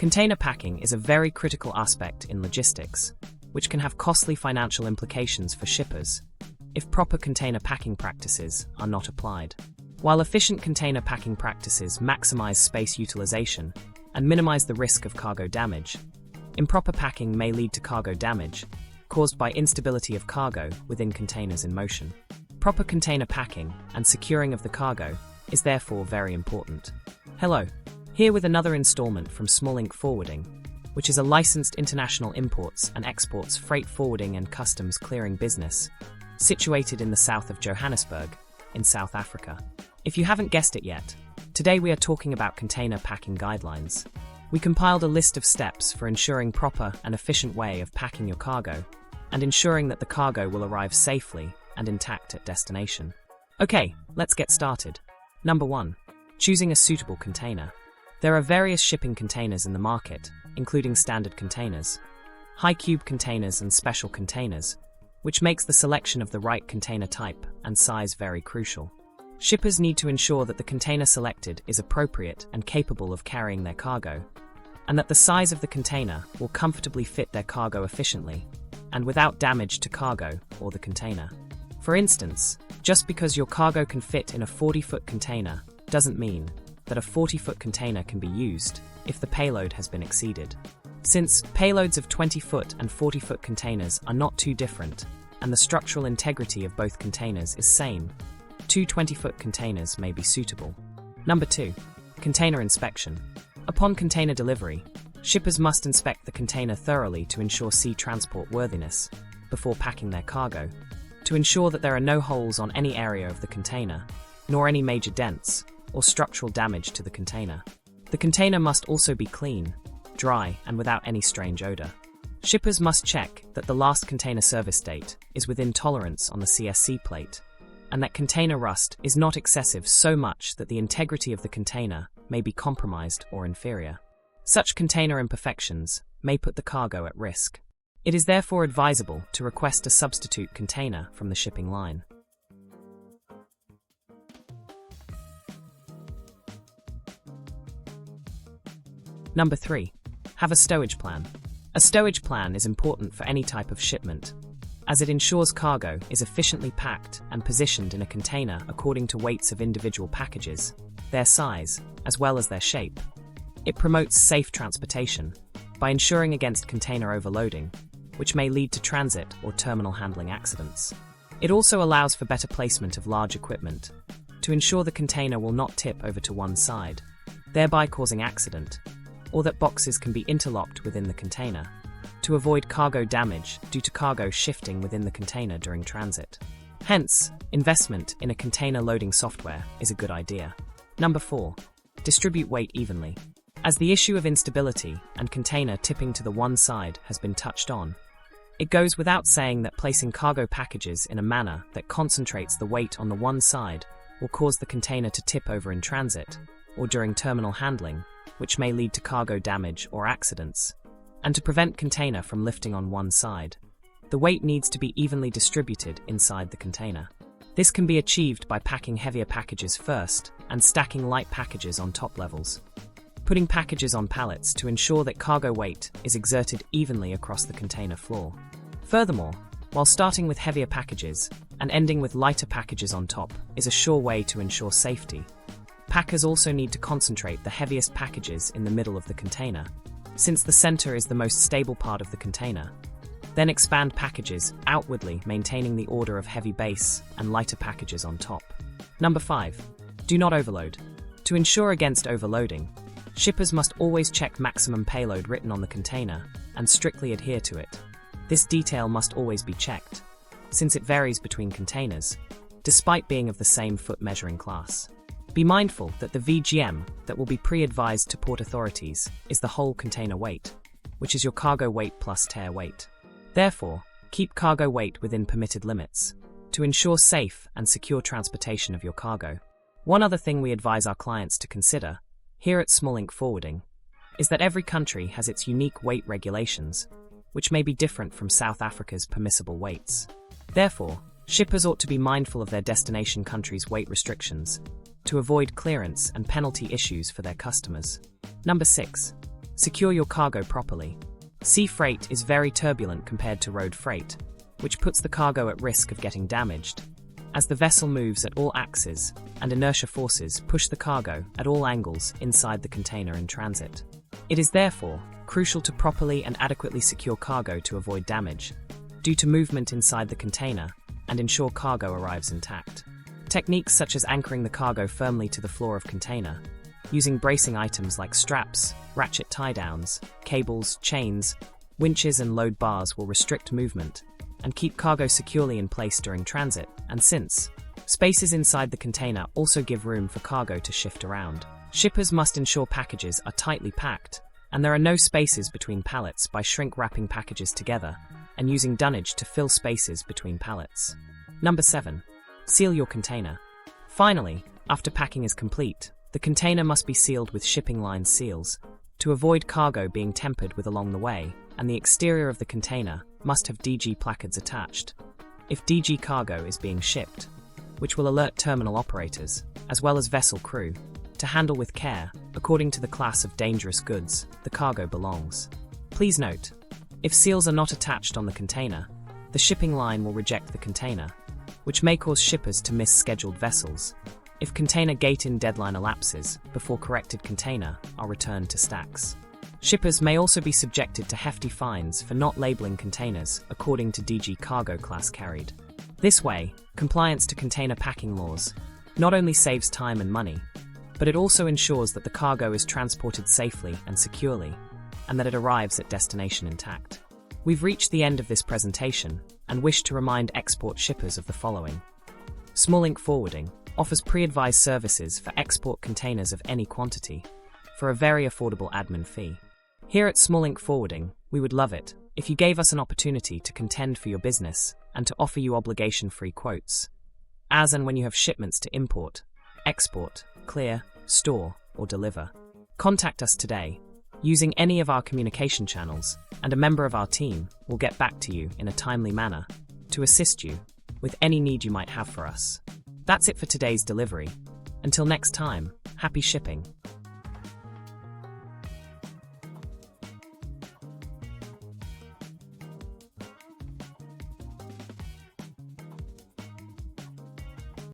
Container packing is a very critical aspect in logistics, which can have costly financial implications for shippers if proper container packing practices are not applied. While efficient container packing practices maximize space utilization and minimize the risk of cargo damage, improper packing may lead to cargo damage caused by instability of cargo within containers in motion. Proper container packing and securing of the cargo is therefore very important. Hello, here with another installment from Smallink Forwarding, which is a licensed international imports and exports freight forwarding and customs clearing business, situated in the south of Johannesburg, in South Africa. If you haven't guessed it yet, today we are talking about container packing guidelines. We compiled a list of steps for ensuring proper and efficient way of packing your cargo, and ensuring that the cargo will arrive safely and intact at destination. Okay, let's get started. Number 1. Choosing a suitable container. There are various shipping containers in the market, including standard containers, high cube containers and special containers, which makes the selection of the right container type and size very crucial. Shippers need to ensure that the container selected is appropriate and capable of carrying their cargo, and that the size of the container will comfortably fit their cargo efficiently and without damage to cargo or the container. For instance, just because your cargo can fit in a 40-foot container doesn't mean that a 40-foot container can be used if the payload has been exceeded. Since payloads of 20-foot and 40-foot containers are not too different, and the structural integrity of both containers is same, two 20-foot containers may be suitable. Number 2. Container inspection. Upon container delivery, shippers must inspect the container thoroughly to ensure sea transport worthiness before packing their cargo, to ensure that there are no holes on any area of the container, nor any major dents or structural damage to the container. The container must also be clean, dry, and without any strange odor. Shippers must check that the last container service date is within tolerance on the CSC plate, and that container rust is not excessive so much that the integrity of the container may be compromised or inferior. Such container imperfections may put the cargo at risk. It is therefore advisable to request a substitute container from the shipping line. Number 3. Have a stowage plan. A stowage plan is important for any type of shipment, as it ensures cargo is efficiently packed and positioned in a container according to weights of individual packages, their size, as well as their shape. It promotes safe transportation by ensuring against container overloading, which may lead to transit or terminal handling accidents. It also allows for better placement of large equipment to ensure the container will not tip over to one side, thereby causing accident, or that boxes can be interlocked within the container, to avoid cargo damage due to cargo shifting within the container during transit. Hence, investment in a container loading software is a good idea. Number 4. Distribute weight evenly. As the issue of instability and container tipping to the one side has been touched on, it goes without saying that placing cargo packages in a manner that concentrates the weight on the one side will cause the container to tip over in transit or during terminal handling, which may lead to cargo damage or accidents. And to prevent container from lifting on one side, the weight needs to be evenly distributed inside the container. This can be achieved by packing heavier packages first and stacking light packages on top levels. Putting packages on pallets to ensure that cargo weight is exerted evenly across the container floor. Furthermore, while starting with heavier packages and ending with lighter packages on top is a sure way to ensure safety, packers also need to concentrate the heaviest packages in the middle of the container, since the center is the most stable part of the container. Then expand packages outwardly, maintaining the order of heavy base and lighter packages on top. Number 5. Do not overload. To ensure against overloading, shippers must always check maximum payload written on the container and strictly adhere to it. This detail must always be checked, since it varies between containers, despite being of the same foot measuring class. Be mindful that the VGM that will be pre-advised to port authorities is the whole container weight, which is your cargo weight plus tear weight. Therefore, keep cargo weight within permitted limits to ensure safe and secure transportation of your cargo. One other thing we advise our clients to consider here at Smallink Forwarding is that every country has its unique weight regulations, which may be different from South Africa's permissible weights. Therefore, shippers ought to be mindful of their destination country's weight restrictions to avoid clearance and penalty issues for their customers. Number 6. Secure your cargo properly. Sea freight is very turbulent compared to road freight, which puts the cargo at risk of getting damaged, as the vessel moves at all axes and inertia forces push the cargo at all angles inside the container in transit. It is therefore crucial to properly and adequately secure cargo to avoid damage due to movement inside the container and ensure cargo arrives intact. Techniques such as anchoring the cargo firmly to the floor of container, using bracing items like straps, ratchet tie-downs, cables, chains, winches and load bars will restrict movement and keep cargo securely in place during transit, and since spaces inside the container also give room for cargo to shift around. Shippers must ensure packages are tightly packed and there are no spaces between pallets by shrink-wrapping packages together and using dunnage to fill spaces between pallets. Number 7. Seal your container. Finally, after packing is complete, the container must be sealed with shipping line seals to avoid cargo being tampered with along the way, and the exterior of the container must have DG placards attached if DG cargo is being shipped, which will alert terminal operators, as well as vessel crew, to handle with care, according to the class of dangerous goods the cargo belongs. Please note, if seals are not attached on the container, the shipping line will reject the container, which may cause shippers to miss scheduled vessels if container gate-in deadline elapses before corrected container are returned to stacks. Shippers may also be subjected to hefty fines for not labeling containers according to DG cargo class carried. This way, compliance to container packing laws not only saves time and money, but it also ensures that the cargo is transported safely and securely, and that it arrives at destination intact. We've reached the end of this presentation and wish to remind export shippers of the following. Smallink Forwarding offers pre-advised services for export containers of any quantity for a very affordable admin fee. Here at Smallink Forwarding, we would love it if you gave us an opportunity to contend for your business and to offer you obligation-free quotes, as and when you have shipments to import, export, clear, store, or deliver. Contact us today using any of our communication channels, and a member of our team will get back to you in a timely manner to assist you with any need you might have for us. That's it for today's delivery. Until next time, happy shipping.